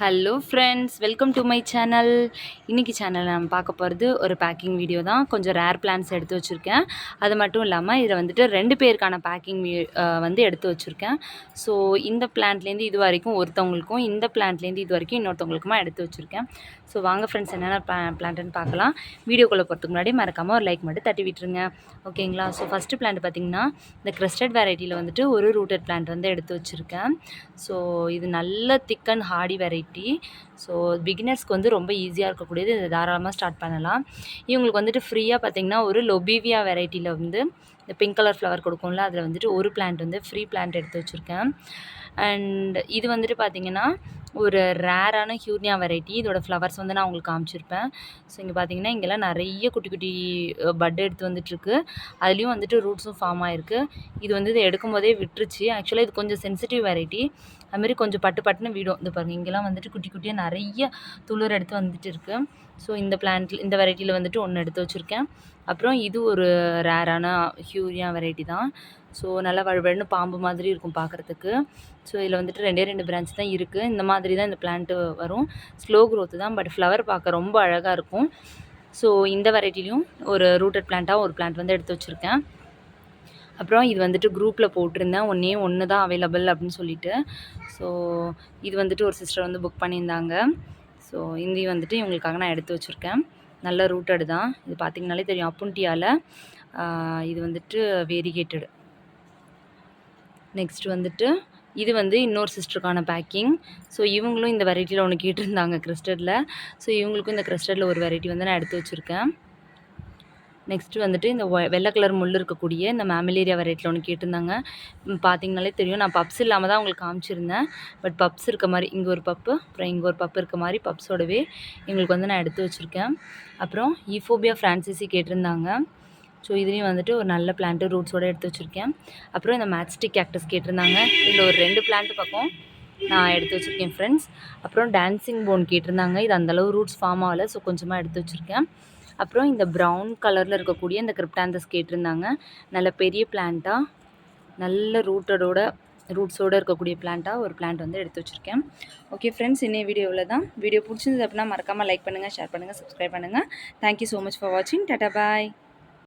Hello friends, welcome to my channel. இன்றைக்கி சேனலில் நம்ம பார்க்க போகிறது ஒரு பேக்கிங் வீடியோ தான். கொஞ்சம் ரேர் பிளான்ட்ஸ் எடுத்து வச்சுருக்கேன். அது மட்டும் இல்லாமல் இதில் வந்துட்டு 2 பேருக்கான பேக்கிங் வந்து எடுத்து வச்சுருக்கேன். ஸோ இந்த பிளான்ட்லேருந்து இது வரைக்கும் ஒருத்தவங்களுக்கும், இந்த பிளான்ட்லேருந்து இது வரைக்கும் இன்னொருத்தவங்களுக்குமா எடுத்து வச்சுருக்கேன். ஸோ வாங்க ஃப்ரெண்ட்ஸ், என்னென்ன பிளான்ட்டுன்னு பார்க்கலாம். வீடியோக்குள்ளே போகிறதுக்கு முன்னாடி மறக்காமல் ஒரு லைக் மட்டும் தட்டி விட்டுருங்க, ஓகேங்களா? ஸோ ஃபஸ்ட்டு பிளான்ட் பார்த்திங்கன்னா, இந்த கிறிஸ்டட் வெரைட்டியில் வந்துட்டு ஒரு ரூட்டட் பிளான்ட் வந்து எடுத்து வச்சுருக்கேன். ஸோ இது நல்ல thick and hardy variety. So பிகினர்ஸ்க்கு வந்து ரொம்ப ஈஸியாக இருக்கக்கூடியது, இதை தாராளமாக ஸ்டார்ட் பண்ணலாம். இவங்களுக்கு வந்துட்டு ஃப்ரீயாக பார்த்திங்கன்னா ஒரு லொபீவியா வெரைட்டியில் வந்து இந்த பிங்க் கலர் ஃப்ளவர் கொடுக்கும்ல, அதில் வந்துட்டு ஒரு பிளான்ட் வந்து ஃப்ரீ பிளான்ட் எடுத்து வச்சுருக்கேன். அண்ட் இது வந்துட்டு பார்த்திங்கன்னா ஒரு ரேரான ஹியூர்னியா வெரைட்டி. இதோட ஃப்ளவர்ஸ் வந்து நான் உங்களுக்கு காமிச்சிருப்பேன். ஸோ இங்கே பார்த்தீங்கன்னா இங்கெல்லாம் நிறைய குட்டி குட்டி பட் எடுத்து வந்துட்டுருக்கு. அதுலேயும் வந்துட்டு ரூட்ஸும் ஃபார்ம் ஆகிருக்கு. இது வந்து இதை எடுக்கும் போதே விட்டுருச்சு. ஆக்சுவலாக இது கொஞ்சம் சென்சிட்டிவ் வெரைட்டி. அதுமாரி கொஞ்சம் பட்டு பட்டுன்னு விடும். இது பாருங்கள், இங்கெல்லாம் வந்துட்டு குட்டி குட்டியாக நிறைய துளிர் எடுத்து வந்துட்டு இருக்குது. ஸோ இந்த வெரைட்டியில் வந்துட்டு ஒன்று எடுத்து வச்சுருக்கேன். அப்புறம் இது ஒரு ரேரான ஹியூரியா வெரைட்டி தான். ஸோ நல்லா வழுவழுன்னு பாம்பு மாதிரி இருக்கும் பார்க்குறதுக்கு. ஸோ இதில் வந்துட்டு 2 பிரான்ச் தான் இருக்குது. இந்த மாதிரி தான் இந்த பிளான்ட்டு வரும். ஸ்லோ க்ரோத்து தான், பட் ஃப்ளவர் பார்க்க ரொம்ப அழகாக இருக்கும். ஸோ இந்த வெரைட்டிலையும் ஒரு ரூட்டட் பிளான்ட்டாக ஒரு பிளான்ட் வந்து எடுத்து வச்சுருக்கேன். அப்புறம் இது வந்துட்டு குரூப்பில் போட்டிருந்தேன், ஒன்று தான் அவைலபிள் அப்படின்னு சொல்லிட்டு. ஸோ இது வந்துட்டு ஒரு சிஸ்டர் வந்து புக் பண்ணியிருந்தாங்க. ஸோ இந்த வந்துட்டு இவங்களுக்காக நான் எடுத்து வச்சுருக்கேன். நல்ல ரூட்டட் தான். இது பார்த்திங்கனாலே தெரியும், அப்புன்டியால். இது வந்துட்டு வேரிகேட்டடு. நெக்ஸ்ட் வந்துட்டு இது வந்து இன்னொரு சிஸ்டருக்கான பேக்கிங். ஸோ இவங்களும் இந்த வெரைட்டியில் ஒன்று கேட்டிருந்தாங்க கிறிஸ்டடில். ஸோ இவங்களுக்கும் இந்த கிறிஸ்டடில் ஒரு வெரைட்டி வந்து நான் எடுத்து வச்சுருக்கேன். நெக்ஸ்ட்டு வந்துட்டு இந்த வெள்ளை கலர் முள் இருக்கக்கூடிய இந்த மேமலேரியா வெரைட்டியில் ஒன்று கேட்டிருந்தாங்க. பார்த்திங்கனாலே தெரியும், நான் பப்ஸ் இல்லாமல் தான் உங்களுக்கு காமிச்சிருந்தேன். பட் பப்ஸ் இருக்க மாதிரி இங்கே ஒரு பப்பு, அப்புறம் இங்கே ஒரு பப்பு இருக்க மாதிரி பப்ஸோடவே எங்களுக்கு வந்து நான் எடுத்து வச்சுருக்கேன். அப்புறம் ஈஃபோபியா ஃப்ரான்சிசி கேட்டிருந்தாங்க. ஸோ இதுலேயும் வந்துட்டு ஒரு நல்ல பிளான்ட்டு ரூட்ஸோடு எடுத்து வச்சுருக்கேன். அப்புறம் இந்த மேட்ச்ஸ்டிக் கேக்டஸ் கேட்டிருந்தாங்க. இதில் ஒரு 2 பிளான்ட்டு பக்கம் நான் எடுத்து வச்சுருக்கேன் ஃப்ரெண்ட்ஸ். அப்புறம் டான்சிங் போன் கேட்டிருந்தாங்க. இது அந்தளவு ரூட்ஸ் ஃபார்ம் ஆகலை, ஸோ கொஞ்சமாக எடுத்து வச்சுருக்கேன். அப்புறம் இந்த ப்ரௌன் கலரில் இருக்கக்கூடிய இந்த கிரிப்டாந்தஸ் கேட்டிருந்தாங்க. நல்ல பெரிய பிளான்ட்டாக, நல்ல ரூட்ஸோடு இருக்கக்கூடிய பிளான்ட்டாக ஒரு பிளான்ட் வந்து எடுத்து வச்சுருக்கேன். ஓகே ஃப்ரெண்ட்ஸ், இன்னும் வீடியோவில் தான். வீடியோ பிடிச்சிருந்தது அப்படின்னா மறக்காமல் லைக் பண்ணுங்கள், ஷேர் பண்ணுங்கள், சப்ஸ்கிரைப் பண்ணுங்கள். தேங்க்யூ ஸோ மச் ஃபார் வாட்சிங். டாடா பாய்.